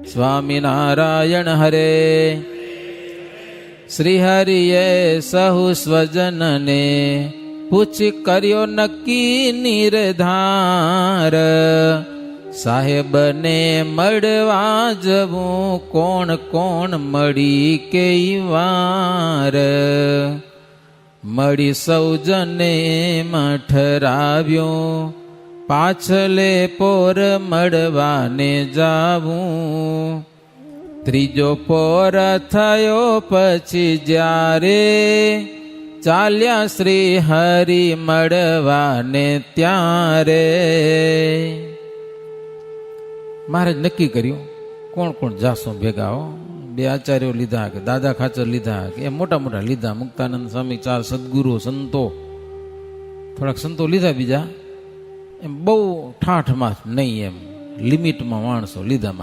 સ્વામિનારાયણ હરે. શ્રી હરિએ સહુ સ્વજનને પૂછ કર્યો નક્કી નિર્ધાર, સાહેબને મળવા જવું કોણ કોણ મળી કઈ વાર. મળી સૌજને મઠરાવ્યો, પાછલે પોર મળવાને જાવું. ત્રીજો પોર થયો પછી જ્યારે, ચાલ્યા શ્રી હરિ મળવાને ત્યારે. મહારાજ નક્કી કર્યું કોણ કોણ જાસો ભેગા હો. બે આચાર્યો લીધા કે દાદા ખાચર લીધા કે એમ મોટા મોટા લીધા. મુક્તાનંદ સ્વામી, 4 સદગુરુ સંતો, થોડાક સંતો લીધા બીજા. એમ બહુ ઠાઠમાં નહીં, એમ લિમિટમાં માણસો લીધા.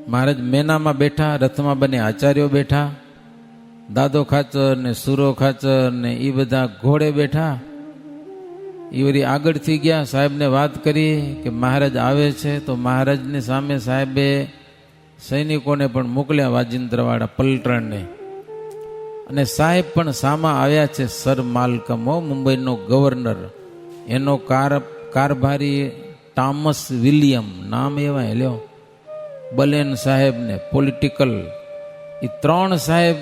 મહારાજ મેનામાં બેઠા, રથમાં બંને આચાર્યો બેઠા, દાદો ખાચર ને સુરો ખાચર ને એ બધા ઘોડે બેઠા. એ વળી આગળથી ગયા, સાહેબને વાત કરી કે મહારાજ આવે છે. તો મહારાજની સામે સાહેબે સૈનિકોને પણ મોકલ્યા, વાજિંત્રવાળા પલટણને. અને સાહેબ પણ સામા આવ્યા છે. સર માલ્કમો, મુંબઈનો ગવર્નર, એનો કારભારી ટોમસ વિલિયમ, નામ એવા લ્યો. બલેન સાહેબ ને પોલિટિકલ, એ 3 સાહેબ,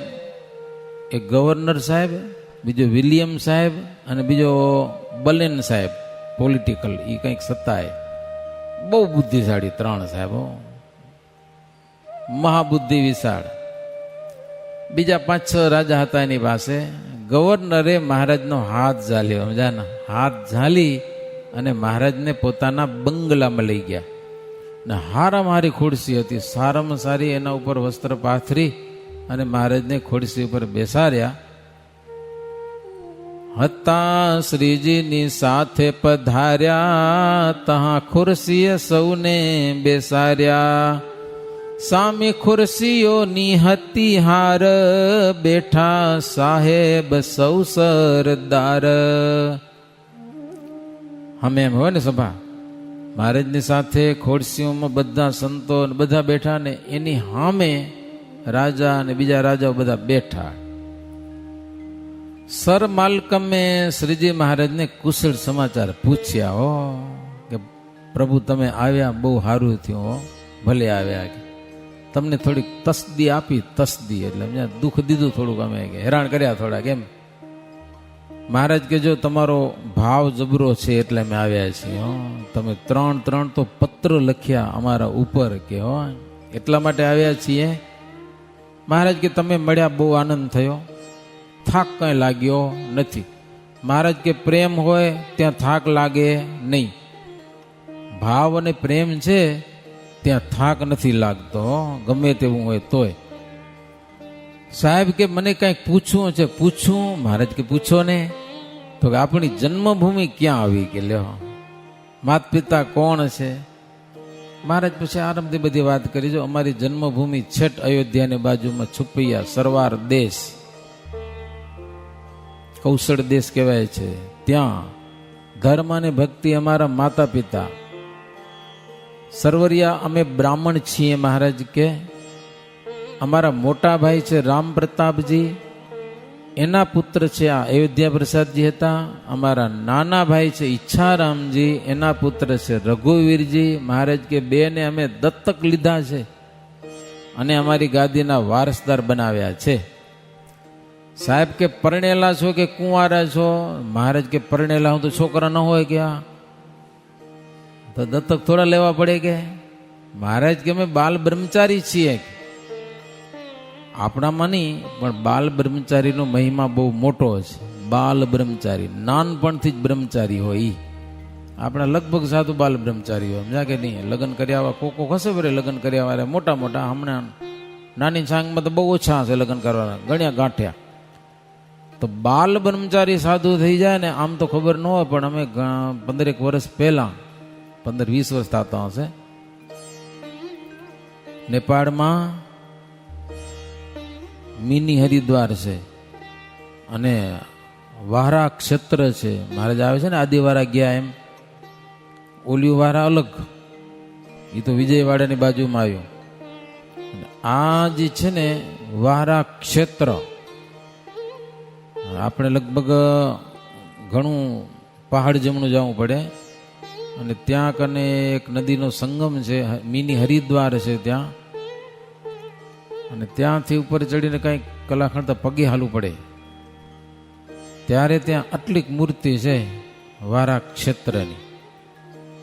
એક ગવર્નર સાહેબ, બીજો વિલિયમ સાહેબ અને બીજો બલેન સાહેબ પોલિટિકલ, એ કંઈક સત્તાએ. બહુ બુદ્ધિશાળી 3 સાહેબો, મહાબુદ્ધિ વિશાળ. બીજા 5-6 રાજા હતા એની પાસે. ગવર્નરે મહારાજનો હાથ ઝાલ્યો, સમજાના? હાથ ઝાલી અને મહારાજને પોતાના બંગલામાં લઈ ગયા. ને હારામાં હારી ખુરશી હતી, સારામાં સારી, એના ઉપર વસ્ત્ર પાથરી અને મહારાજને ખુરશી ઉપર બેસાડ્યા. હતા શ્રીજીની સાથે પધાર્યા, તહા ખુરશીએ સૌને બેસાડ્યા. સામે ખુરશીઓની હતી હાર, બેઠા સાહેબ સૌ સરદાર. અમે એમ હોય ને સભા, મહારાજની સાથે ખુરશીઓમાં બધા સંતો બધા બેઠા ને એની સામે રાજા અને બીજા રાજાઓ બધા બેઠા. સર માલ્કમે શ્રીજી મહારાજને કુશળ સમાચાર પૂછ્યા. હો કે પ્રભુ તમે આવ્યા, બહુ સારું થયું. હો ભલે આવ્યા, કે તમને થોડીક તસદી આપી. તસદી એટલે દુઃખ દીધું થોડુંક, અમે હેરાન કર્યા થોડાક એમ. મહારાજ કે જો તમારો ભાવ જબરો છે એટલે અમે આવ્યા છીએ. તમે 3 તો પત્ર લખ્યા અમારા ઉપર કે હો, એટલા માટે આવ્યા છીએ. મહારાજ કે તમે મળ્યા બહુ આનંદ થયો, થાક કઈ લાગ્યો નથી. મહારાજ કે પ્રેમ હોય ત્યાં થાક લાગે નહીં. ભાવ અને પ્રેમ છે ત્યાં થાક નથી લાગતો, ગમે તેવું હોય તોય. સાહેબ કે મને કંઈક પૂછવું છે. પૂછું? મહારાજ કે પૂછો ને. તો કે આપણી જન્મભૂમિ ક્યાં આવી? કે લ્યો, માત પિતા કોણ છે? મહારાજ પછી આરંભથી બધી વાત કરી. જો અમારી જન્મભૂમિ છેટ અયોધ્યાની બાજુમાં છુપૈયા સરવાર દેશ, કૌશળ દેશ કહેવાય છે. ત્યાં ધર્મ અને ભક્તિ અમારા માતા પિતા. સરવરિયા અમે બ્રાહ્મણ છીએ. મહારાજ કે અમારા મોટા ભાઈ છે રામ પ્રતાપજી, એના પુત્ર છે આ અયોધ્યા પ્રસાદજી હતા. અમારા નાના ભાઈ છે ઈચ્છારામજી, એના પુત્ર છે રઘુવીરજી. મહારાજ કે બેને અમે દત્તક લીધા છે અને અમારી ગાદીના વારસદાર બનાવ્યા છે. સાહેબ કે પરણેલા છો કે કુંવારા છો? મહારાજ કે પરણેલા. હું તો છોકરા ન હોય કે તો દત્તક થોડા લેવા પડે કે? મહારાજ કે અમે બાલ બ્રહ્મચારી છીએ. આપણામાં નહીં, પણ બાલ બ્રહ્મચારીનો મહિમા બહુ મોટો છે. બાલ બ્રહ્મચારી નાનપણથી જ બ્રહ્મચારી હોય. આપણા લગભગ સાધુ બાલ બ્રહ્મચારી હોય, સમજા કે નહીં? લગ્ન કર્યા કોકો હશે બરે, લગ્ન કર્યા વાળા મોટા મોટા. હમણાં નાની સાંગમાં તો બહુ ઓછા હશે લગ્ન કરવાના, ગણ્યા ગાંઠ્યા. તો બાલ બ્રહ્મચારી સાધુ થઈ જાય ને, આમ તો ખબર ન હોય, પણ અમે 15 વર્ષ પહેલા, 15-20 વર્ષ થતા હશે, નેપાળમાં મિની હરિદ્વાર છે અને વારા ક્ષેત્ર છે. મહારાજ આવે છે ને આદિવારા ગયા એમ, ઓલી વારા અલગ, એ તો વિજયવાડાની બાજુમાં આવ્યું. આ જે છે ને વારા ક્ષેત્ર, આપણે લગભગ ઘણું પહાડ જમણું જવું પડે અને ત્યાં કને એક નદીનો સંગમ છે, મિની હરિદ્વાર છે ત્યાં, અને ત્યાંથી ઉપર ચડીને કંઈક કલાખંડ પગે હાલવું પડે. ત્યારે ત્યાં આટલીક મૂર્તિ છે વારા ક્ષેત્રની.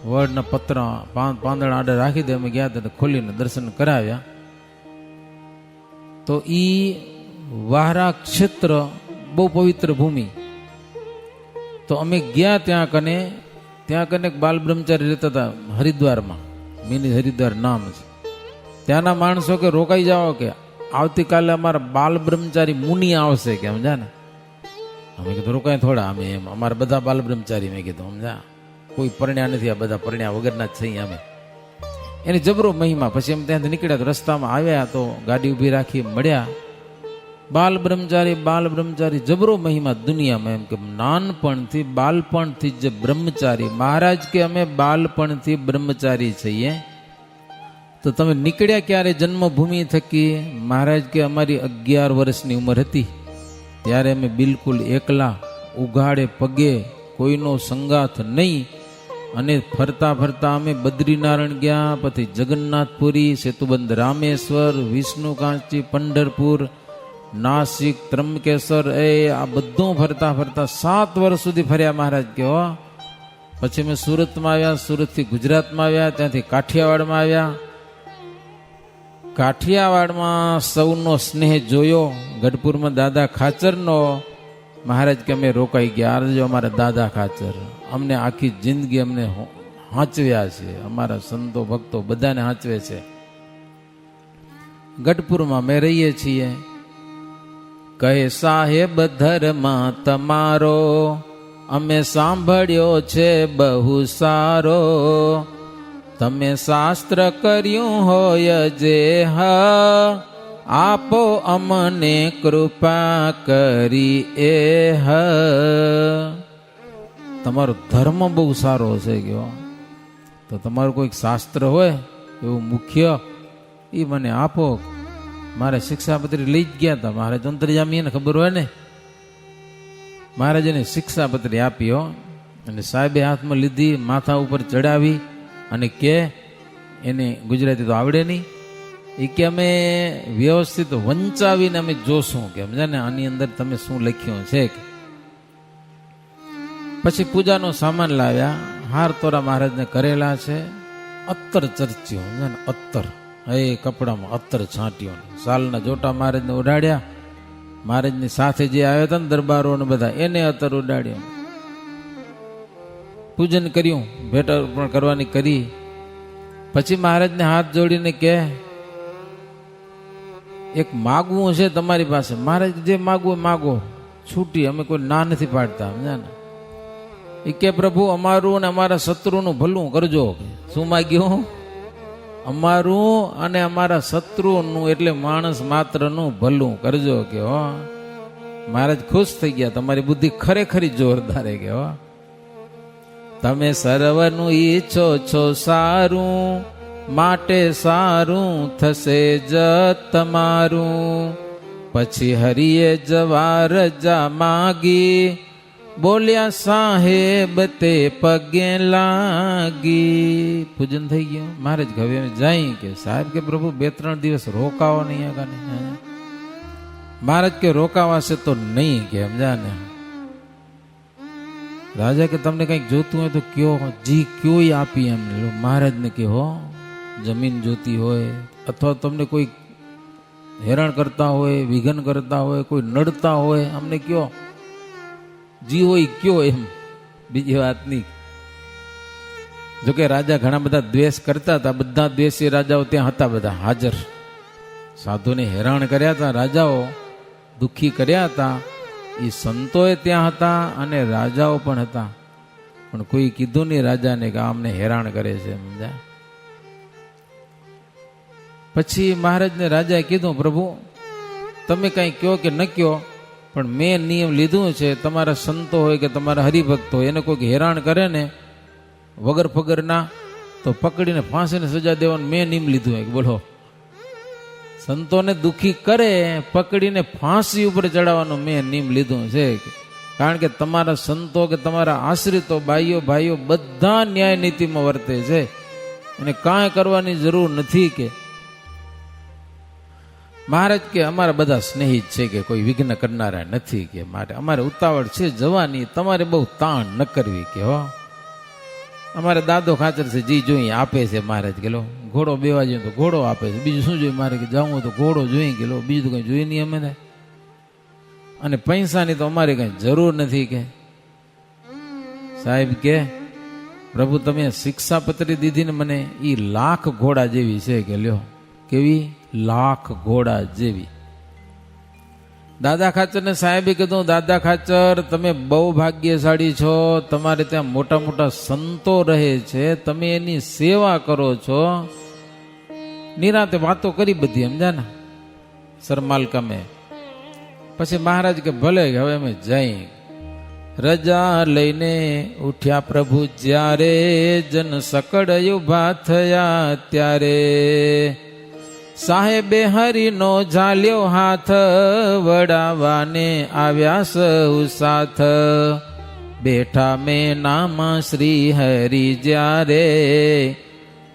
વડના પત્ર પાંદડા આડે રાખી દે. અમે ગયા હતા, ખોલીને દર્શન કરાવ્યા. તો ઈ વારા ક્ષેત્ર બહુ પવિત્ર ભૂમિ. તો અમે ગયા ત્યાં કને એક બાલ બ્રહ્મચારી રહેતા હતા હરિદ્વારમાં, મિની હરિદ્વાર નામ છે. ત્યાંના માણસો કે રોકાઈ જાઓ, કે આવતીકાલે અમારા બાલ બ્રહ્મચારી મુનિ આવશે, કે સમજા ને. અમે કીધું રોકાય થોડા, અમે એમ અમારા બધા બાલ બ્રહ્મચારી. મેં કીધું સમજા, કોઈ પરણ્યા નથી, આ બધા પરણ્યા વગરના જ છીએ અમે. એની જબરો મહિમા. પછી એમ ત્યાંથી નીકળ્યા તો રસ્તામાં આવ્યા તો ગાડી ઊભી રાખી, મળ્યા બાલ બ્રહ્મચારી. જબરો મહિમા દુનિયામાં. એમ કે નાનપણથી બાલપણથી જે બ્રહ્મચારી. મહારાજ કે અમે બાલપણથી બ્રહ્મચારી છીએ. તો તમે નીકળ્યા ક્યારે જન્મભૂમિ થકી? મહારાજ કે અમારી 11 વર્ષની ઉંમર હતી ત્યારે અમે બિલકુલ એકલા, ઉઘાડે પગે, કોઈનો સંગાથ નહીં, અને ફરતા ફરતા અમે બદ્રીનારાયણ ગયા, પછી જગન્નાથપુરી, સેતુબંધ રામેશ્વર, વિષ્ણુકાંચી, પંઢરપુર, નાસિક, ત્રંબકેશ્વર, આ બધું ફરતા ફરતા 7 વર્ષ સુધી ફર્યા મહારાજ કે. પછી અમે સુરતમાં આવ્યા, સુરતથી ગુજરાતમાં આવ્યા, ત્યાંથી કાઠિયાવાડમાં આવ્યા. કાઠિયાવાડમાં સૌનો સ્નેહ જોયો. ગઢપુરમાં દાદા ખાચરનો. મહારાજ કે અમે રોકાઈ ગયા. આ જો અમારા દાદા ખાચર, અમને આખી જિંદગી અમને હાંચવ્યા છે, અમારા સંતો ભક્તો બધાને હાંચવે છે. ગઢપુરમાં અમે રહીએ છીએ. કહે સાહેબ ધર્મા તમારો અમે સાંભળ્યો છે બહુ સારો, તમે શાસ્ત્ર કર્યું હોય જે આપો અમને કૃપા કરી એ તમારો ધર્મ બહુ સારો છે ગયો. તો તમારું કોઈક શાસ્ત્ર હોય એવું મુખ્ય, એ મને આપો. મારે શિક્ષાપત્રી લઈ જ ગયા હતા. મહારાજ અંતર્યામી એને ખબર હોય ને. મહારાજ એને શિક્ષાપત્રી આપી હો, અને સાહેબે હાથમાં લીધી, માથા ઉપર ચડાવી, અને કે એને ગુજરાતી તો આવડે નહીં. એ કે અમે વ્યવસ્થિત વંચાવીને અમે જોશું, કે સમજે ને આની અંદર તમે શું લખ્યું છે. પછી પૂજાનો સામાન લાવ્યા. હાર તોરા મહારાજને કરેલા છે. અત્તર ચર્ચ્યો, સમજે ને, અત્તર કપડામાં અત્તર છાંટ્યો. સાલના જોટા મહારાજને ઉડાડ્યા. મહારાજની સાથે જે આવ્યા હતા ને દરબારો ને બધા, એને અત્તર ઉડાડ્યો. પૂજન કર્યું, ભેટ અર્પણ કરવાની કરી. પછી મહારાજને હાથ જોડીને કે એક માગવું છે તમારી પાસે. મહારાજ જે માગવું માગો, છૂટી, અમે કોઈ ના નથી પાડતા, સમજ્યા ને. એ કે પ્રભુ અમારું અને અમારા શત્રુનું ભલું કરજો. શું માગ્યું? અમારું અને અમારા શત્રુનું, એટલે માણસ માત્રનું ભલું કરજો કે. હો મહારાજ ખુશ થઈ ગયા. તમારી બુદ્ધિ ખરેખરી જોરદાર કે. હો તમે સર્વનું ઈચ્છો છો સારું, માટે સારું થશે જ તમારું. પછી હરિએ જવા રજા માગી, બોલ્યા સાહેબ તે પગે લાગી. પૂજન થઈ ગયું. મહારાજ હવે જાય કે સાહેબ કે પ્રભુ 2-3 દિવસ રોકાવો નહીં. મહારાજ કે રોકાવાશે તો નહીં, કે સમજા ને. રાજા કે તમને કંઈક જોતું હોય તો કયો, જી કયો આપી એમ. મહારાજને કે હો જમીન જોતી હોય, અથવા તમને કોઈ હેરાન કરતા હોય, વિઘન કરતા હોય, કોઈ નડતા હોય, અમને કયો, જી હોય કયો એમ. બીજી વાત નહીં. જોકે રાજા ઘણા બધા દ્વેષ કરતા હતા. બધા દ્વેષી રાજાઓ ત્યાં હતા, બધા હાજર. સાધુને હેરાન કર્યા હતા રાજાઓ, દુઃખી કર્યા હતા, એ સંતોએ ત્યાં હતા અને રાજાઓ પણ હતા. પણ કોઈ કીધું નહીં રાજાને કે અમને હેરાન કરે છે, સમજ્યા. પછી મહારાજને રાજાએ કીધું પ્રભુ તમે કઈ કયો કે ન કયો, પણ મેં નિયમ લીધું છે, તમારા સંતો હોય કે તમારા હરિભક્ત હોય, એને કોઈ હેરાન કરે ને વગર ફગરના, તો પકડીને ફાંસીને સજા દેવાનું મેં નિયમ લીધું હોય. બોલો, સંતોને દુખી કરે પકડીને ફાંસી ઉપર ચડાવવાનો મેં નિયમ લીધું છે. કારણ કે તમારા સંતો કે તમારા આશ્રિતો ભાઈઓ ભાઈઓ બધા ન્યાય નીતિમાં વર્તે છે, અને કાંઈ કરવાની જરૂર નથી. કે મહારાજ કે અમારા બધા સ્નેહી જ છે, કે કોઈ વિઘ્ન કરનારા નથી. કે માટે અમારે ઉતાવળ છે જવાની, તમારે બહુ તાણ ન કરવી. કે હો, અમારે દાદો ખાચર છે, જી જોઈ આપે છે. મહારાજ કે લો ઘોડો બેવા જોઈએ તો ઘોડો આપે છે, બીજું શું જોઈએ? મારે કે જાઉં હોય તો ઘોડો જોઈએ. કે લો બીજું તો કંઈ જોઈએ નહીં અમે. અને પૈસાની તો અમારે કંઈ જરૂર નથી. કે સાહેબ કે પ્રભુ તમે શિક્ષાપત્રી દીધી ને મને, એ લાખ ઘોડા જેવી છે. કે લ્યો કેવી? લાખ ઘોડા જેવી. દાદા ખાચર ને સાહેબે કીધું, દાદા ખાચર તમે બહુ ભાગ્યશાળી છો, તમારે ત્યાં મોટા મોટા સંતો રહે છે, તમે એની સેવા કરો છો. નિરાતે વાતો કરી બધી, સમજા ને સરમાલકામે. પછી મહારાજ કે ભલે, હવે અમે જઈ. રજા લઈને ઉઠ્યા પ્રભુ જ્યારે, જન સકડ ઉભા થયા ત્યારે. સાહેબે હરિનો ઝાલ્યો હાથ, વડાવાને આવ્યા સૌ સાથ. બેઠા મેં નામ શ્રી હરિ જ્યારે,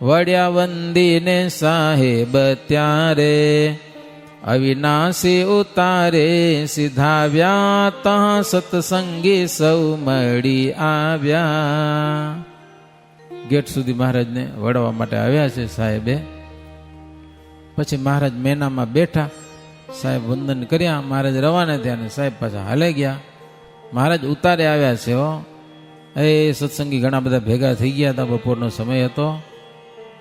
વડ્યા વંદીને સાહેબ ત્યારે. અવિનાશી ઉતારે સિધાવ્યા, તાં સત્સંગી સૌ મળી આવ્યા. ગેટ સુધી મહારાજને વડવા માટે આવ્યા છે સાહેબે. પછી મહારાજ મેનામાં બેઠા, સાહેબ વંદન કર્યા, મહારાજ રવાના થયા, ને સાહેબ પાછા હાલે ગયા. મહારાજ ઉતારે આવ્યા છે. હો, એ સત્સંગી ઘણા બધા ભેગા થઈ ગયા હતા, બપોરનો સમય હતો.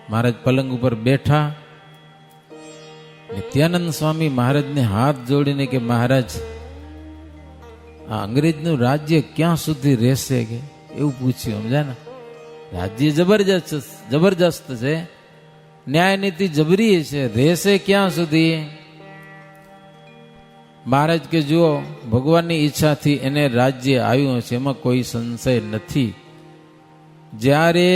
મહારાજ પલંગ ઉપર બેઠા. નિત્યાનંદ સ્વામી મહારાજને હાથ જોડીને કે મહારાજ, આ અંગ્રેજનું રાજ્ય ક્યાં સુધી રહેશે? કે એવું પૂછ્યું. સમજા ને, રાજ્ય જબરજસ્ત છે, ન્યાય નીતિ જબરી છે, રહેશે ક્યાં સુધી? મહારાજ કે જુઓ, ભગવાનની ઈચ્છાથી એને રાજ્ય આવ્યું છે, એમાં કોઈ સંશય નથી. જ્યારે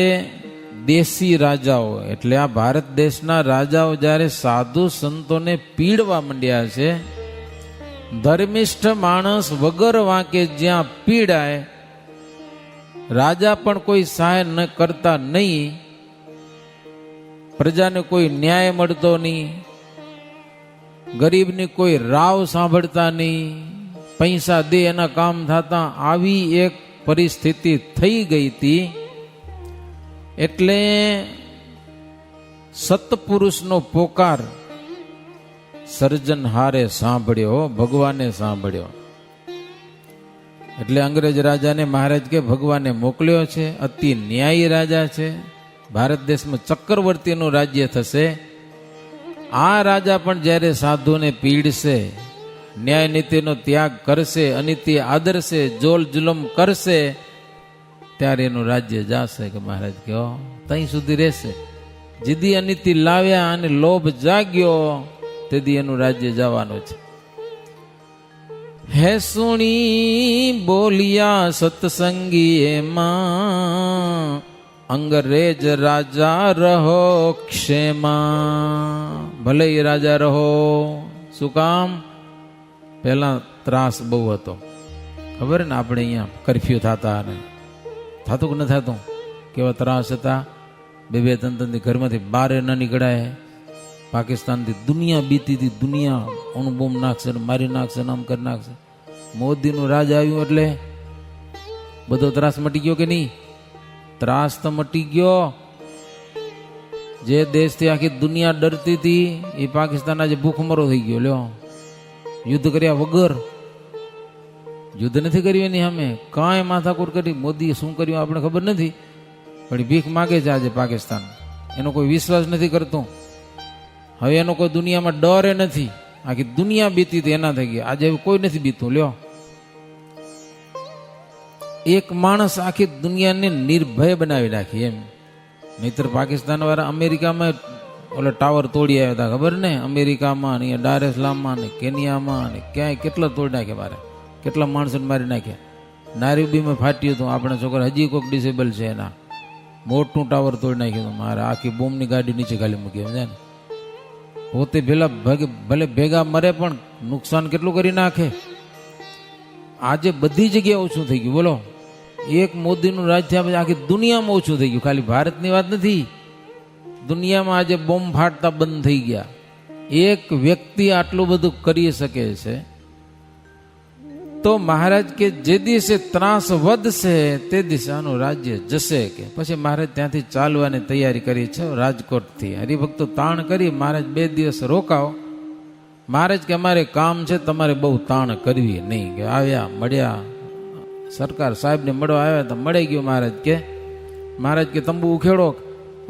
દેશી રાજાઓ એટલે આ ભારત દેશના રાજાઓ જ્યારે સાધુ સંતોને પીડવા માંડ્યા છે, ધર્મિષ્ઠ માણસ વગર વાંકે જ્યાં પીડાય, રાજા પણ કોઈ સહાય ન કરતા નહીં, પ્રજાને કોઈ ન્યાય મળતો નહીં, ગરીબની કોઈ રાવ સાંભળતા નહીં, પૈસા દે એના કામ થતા, આવી એક પરિસ્થિતિ થઈ ગઈ હતી. એટલે સત્પુરુષનો પોકાર સર્જનહારે સાંભળ્યો, ભગવાને સાંભળ્યો. એટલે અંગ્રેજ રાજાને મહારાજ કે ભગવાને મોકલ્યો છે, અતિ ન્યાયી રાજા છે, ભારત દેશમાં ચક્રવર્તીનું રાજ્ય થશે. આ રાજા પણ જ્યારે સાધુને પીડશે, ન્યાય નીતિનો ત્યાગ કરશે, અનિતિ આદરશે, જોલ જુલમ કરશે, ત્યારે એનું રાજ્ય જાશે. કે મહારાજ કહો ત્યાં સુધી રહેશે. જીદી અનિતિ લાવ્યા અને લોભ જાગ્યો, તેથી એનું રાજ્ય જવાનું છે. હે સુણી બોલિયા સત્સંગી એમાં, અંગ્રેજ રાજા રહો ક્ષેમા. ભલે એ રાજા રહો. શું કામ? પહેલા ત્રાસ બહુ હતો, ખબર ને? આપણે અહીંયા કરફ્યુ થતા, અને થતું કે ન થતું? કેવા ત્રાસ હતા. બે ત્રણ ત્રણથી ઘરમાંથી બહાર ન નીકળાય. પાકિસ્તાનથી દુનિયા બીતી હતી, દુનિયા અણુબોમ નાખશે, મારી નાખશે, આમ કરી નાખશે. મોદીનું રાજ આવ્યું એટલે બધો ત્રાસ મટી ગયો કે નહીં? ત્રાસ તો મટી ગયો. જે દેશથી આખી દુનિયા ડરતી હતી, એ પાકિસ્તાન આજે ભૂખમરો થઈ ગયો. લ્યો, યુદ્ધ કર્યા વગર. યુદ્ધ નથી કર્યું એની સામે, કાંઈ માથાકૂટ કરી. મોદીએ શું કર્યું આપણે ખબર નથી, પણ ભીખ માગે છે આજે પાકિસ્તાન. એનો કોઈ વિશ્વાસ નથી કરતું. હવે એનો કોઈ દુનિયામાં ડર નથી. આખી દુનિયા બીતી હતી એના થઈ ગયા, આજે કોઈ નથી બીતું. લ્યો, એક માણસ આખી દુનિયાને નિર્ભય બનાવી નાખી એમ. નહીતર પાકિસ્તાન વાળા અમેરિકામાં ઓલા ટાવર તોડી આવ્યા હતા, ખબર ને? અમેરિકામાં ને ડાર એસલામમાં ને કેનિયામાં ને ક્યાંય કેટલા તોડી નાખ્યા, મારે કેટલા માણસોને મારી નાખ્યા. નારીબીમાં ફાટ્યું હતું. આપણા છોકરા હજી કોઈક ડિસેબલ છે એના, મોટું ટાવર તોડી નાખ્યું, મારે આખી બોમ્બની ગાડી નીચે ખાલી મૂકી સમજે ને. પોતે ભલે ભેગા મરે પણ નુકસાન કેટલું કરી નાખે. આજે બધી જગ્યાએ ઓછું થઈ ગયું. બોલો, એક મોદીનું રાજ થયા પછી આખી દુનિયામાં ઓછું થઈ ગયું. ખાલી ભારતની વાત નથી, દુનિયામાં આજે બોમ્બ ફાટતા બંધ થઈ ગયા. એક વ્યક્તિ આટલું બધું કરી શકે છે તો મહારાજ કે જે દિવસે ત્રાસ વધશે તે દિવસે આનું રાજ્ય જશે. કે પછી મહારાજ ત્યાંથી ચાલવાની તૈયારી કરી છે રાજકોટથી. હરિભક્તો તાણ કરી, મહારાજ 2 દિવસ રોકાઓ. મહારાજ કે અમારે કામ છે, તમારે બહુ તાણ કરવી નહીં. કે આવ્યા, મળ્યા, સરકાર સાહેબને મળવા આવ્યા તો મળી ગયું. મહારાજ કે તંબુ ઉખેડો.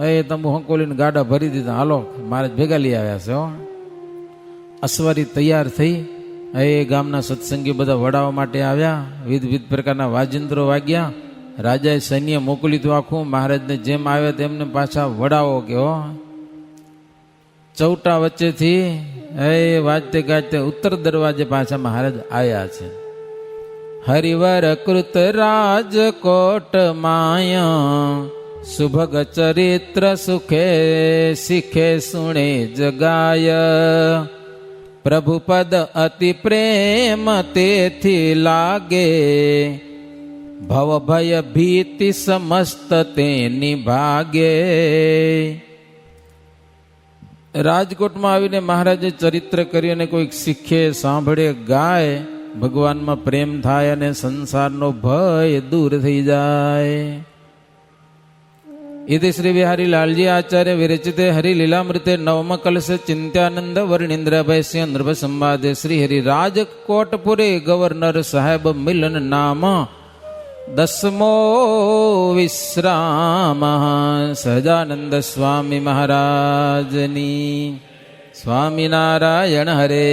એ તંબુ હંકોલીને ગાડા ભરી દીધા, હાલો. મહારાજ ભેગા લઈ આવ્યા છે. અસવારી તૈયાર થઈ. એ ગામના સત્સંગી બધા વડાવા માટે આવ્યા. વિવિધ પ્રકારના વાજિંત્રો વાગ્યા. રાજાએ સૈન્ય મોકલી હતું આખું. મહારાજને જેમ આવ્યા તેમને પાછા વડાવો કે ચૌટા વચ્ચેથી એ વાજતે ગાજતે ઉત્તર દરવાજે પાછા મહારાજ આવ્યા છે. હરિવર કૃત રાજકોટ માયા સુભગ ચરિત્ર સુખે શીખે સુણે જગાય પ્રભુ પદ અતિ પ્રેમ તેથી લાગે ભવ ભય ભીતિ સમસ્ત તેની ભાગે. રાજકોટમાં આવીને મહારાજે ચરિત્ર કરી અને કોઈક શીખે, સાંભળે, ગાય, ભગવાનમાં પ્રેમ થાય અને સંસારનો ભય દૂર થઈ જાય. इति श्री बिहारी लालजी आचार्य विरचिते हरिलीलामृते नवम कलश चिंत्यानंद वर्णिंद्र भैस्य नृभ संवादे श्री हरि राजकोटपुरे गवर्नर साहेब मिलन नाम 10मो विश्राम सहजानंद स्वामी महाराजनी. स्वामीनारायण हरे.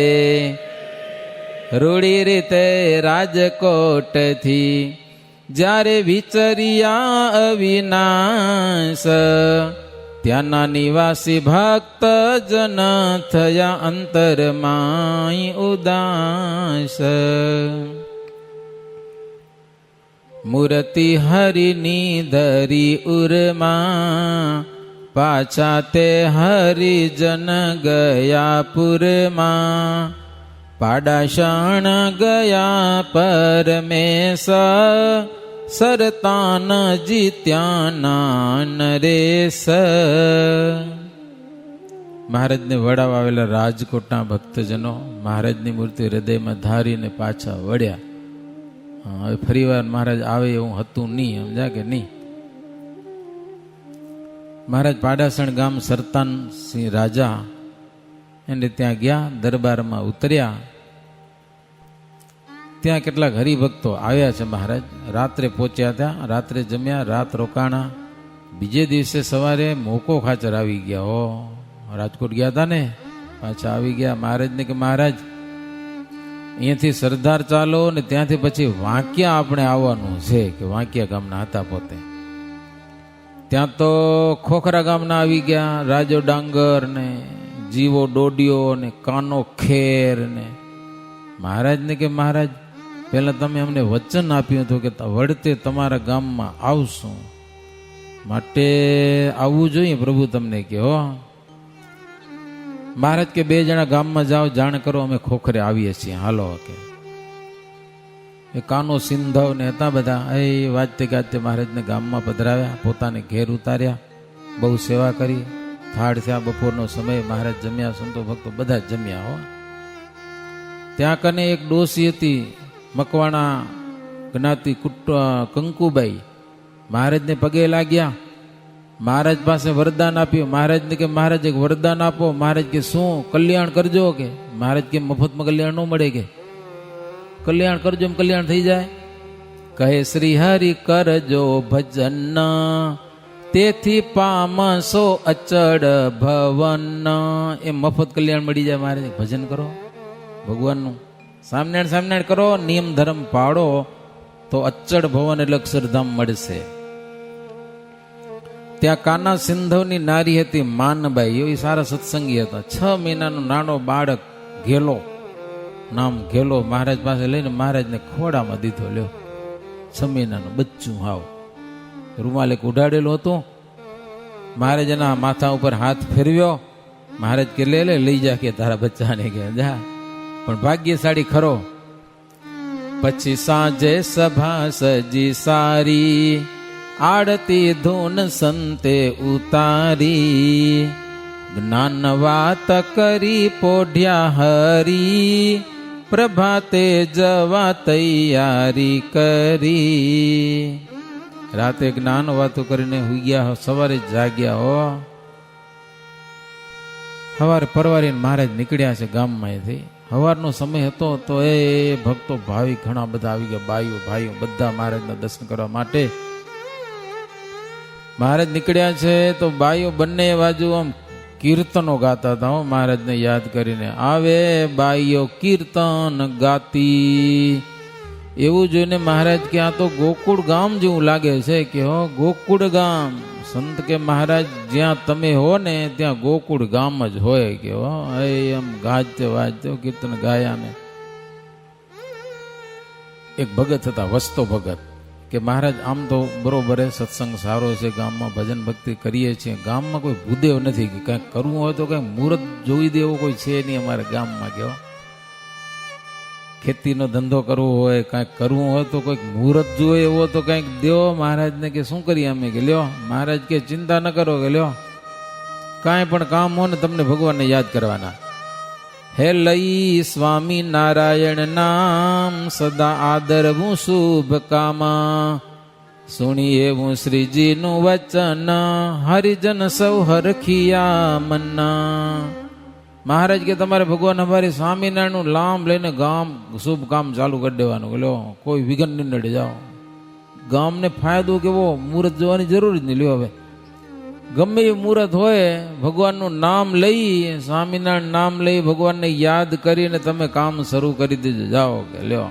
रूढ़ी रीते राजकोट थी જ્યારે વિચર્યા અવિનાશ ત્યાંના નિવાસી ભક્ત જન થયા અંતરમાય ઉદાસ. મૂર્તિ હરિની ધરી ઉરમાં પાછા તે હરિજન ગયા પુરમાં પાડાશણ ગયા પરમેશ સરતાન જીત્યા નરેશ. મહારાજને વડાવા આવેલા રાજકોટના ભક્તજનો મહારાજની મૂર્તિ હૃદયમાં ધારીને પાછા વળ્યા. હવે ફરી વાર મહારાજ આવે એવું હતું નહીં, સમજ્યા કે નહીં. મહારાજ પાડાસણ ગામ સરતાન સિંહ રાજા એને ત્યાં ગયા, દરબારમાં ઉતર્યા. ત્યાં કેટલાક હરિભક્તો આવ્યા છે. મહારાજ રાત્રે પહોંચ્યા, ત્યાં રાત્રે જમ્યા, રાત રોકાણા. બીજે દિવસે સવારે મોકો ખાચર આવી ગયા. રાજકોટ ગયા હતા ને, પાછા આવી ગયા. મહારાજને કે મહારાજ અહીંયાથી સરદાર ચાલો ને ત્યાંથી પછી વાંકિયા આપણે આવવાનું છે. કે વાંકિયા ગામના હતા પોતે. ત્યાં તો ખોખરા ગામના આવી ગયા, રાજો ડાંગર ને જીવો ડોડિયો ને કાનો ખેર ને. મહારાજને કે મહારાજ પહેલા તમે અમને વચન આપ્યું હતું કે વળતે તમારા ગામમાં આવશું, માટે આવવું જોઈએ પ્રભુ તમને કે મહારાજ કે 2 જણા ગામમાં જાઓ, જાણ કરો અમે ખોખરે આવીએ છીએ, હાલો. કે એ કાનો સિંધવ ને હતા બધા. એ વાજતે ગાજતે મહારાજને ગામમાં પધરાવ્યા, પોતાને ઘેર ઉતાર્યા, બહુ સેવા કરી. થાળ થયા, બપોરનો સમય, મહારાજ જમ્યા, સંતો ભક્તો બધા જમ્યા. ત્યાં કને એક ડોસી હતી, મકવાણા જ્ઞાતિ કંકુબાઈ. મહારાજને પગે લાગ્યા, મહારાજ પાસે વરદાન આપ્યું. મહારાજને કે મહારાજ એક વરદાન આપો. મહારાજ કે શું? કલ્યાણ કરજો. કે મહારાજ કે મફતમાં કલ્યાણ ન મળે, કે કલ્યાણ કરજો એમ કલ્યાણ થઈ જાય. કહે શ્રી હરિ કરજો ભજન તેથી પામસો અચળ ભવન. એ મફત કલ્યાણ મળી જાય. મહારાજ ભજન કરો ભગવાનનું, સામનાણ કરો, નિયમ ધર્મ પાડો તો અચળ ભવન એટલે અક્ષરધામ મળશે. ત્યાં કાના સિંધવની નારી હતી માનબાઈ. એ સારા સત્સંગી હતા. 6 મહિનાનો નાનો બાળક ઘેલો, નામ ઘેલો, મહારાજ પાસે લઈને મહારાજને ખોડામાં દીધો. લ્યો 6 મહિનાનું બચ્ચું, હાવ રૂમાલ એક ઉડાડેલું હતું, મહારાજ એના માથા ઉપર હાથ ફેરવ્યો. મહારાજ કે લે લે લઈ જા કે તારા બચ્ચાને કે જા. પણ ભાગ્યશાળી ખરો. પછી સાંજે સભા સજી સારી, આડતી ધૂન સંતે ઉતારી, જ્ઞાન વાત કરી પોઢ્યા હરી, પ્રભાતે જવા તૈયારી કરી. રાતે જ્ઞાન વાતો કરીને હુઈ ગયા, સવારે જાગ્યા હો. સવારે પરવારીને મહારાજ નીકળ્યા છે ગામમાંથી. સવારનો સમય હતો તો એ ભક્તો ભાવિક ઘણા બધા આવી ગયા, બાઈઓ ભાઈઓ બધા મહારાજના દર્શન કરવા માટે. મહારાજ નીકળ્યા છે તો બાઈઓ બંને બાજુ આમ કીર્તનો ગાતા હતા હો, મહારાજને યાદ કરીને. આવે બાઈઓ કીર્તન ગાતી. એવું જોઈને મહારાજ કે આ તો ગોકુળ ગામ જેવું લાગે છે કે હો ગોકુળ ગામ. સંત કે મહારાજ જ્યાં તમે હો ને ત્યાં ગોકુળ ગામ જ હોય કે હો. એમ ગાજતે વાજતે કીર્તન ગાયા ને. એક ભગત હતા વસતો ભગત કે મહારાજ આમ તો બરોબર સત્સંગ સારો છે, ગામમાં ભજન ભક્તિ કરીએ છીએ, ગામમાં કોઈ ભૂદેવ નથી કે કંઈક કરવું હોય તો કંઈક મુહૂર્ત જોઈ દેવો કોઈ છે નહીં અમારા ગામમાં કે ખેતીનો ધંધો કરવો હોય, કાંઈક કરવું હોય તો કોઈક મુહૂર્ત જોઈએ એવો તો કંઈક દેવો મહારાજને કે શું કરીએ અમે કે લ્યો. મહારાજ કે ચિંતા ન કરો કે લ્યો, કાંઈ પણ કામ હોય ને તમને ભગવાનને યાદ કરવાના. હે લઈ સ્વામી નારાયણ નામ, સદા આદરવું શુભ કામા, સુણીએ હું શ્રીજીનું વચન, હરિજન સૌ હરખિયા મન્ના. મહારાજ કે તમારે ભગવાન અમારી સ્વામિનારાયણનું લામ લઈને ગામ શુભ કામ ચાલુ કરી દેવાનું. લ્યો કોઈ વિઘન નહીં નડે, જાઓ. ગામને ફાયદો કેવો, મુહૂર્ત જોવાની જરૂર જ નહીં. લ્યો હવે ગમે એ મુહૂર્ત હોય, ભગવાનનું નામ લઈ, સ્વામિનારાયણ નામ લઈ, ભગવાનને યાદ કરીને તમે કામ શરૂ કરી દેજો, જાઓ કે લ્યો.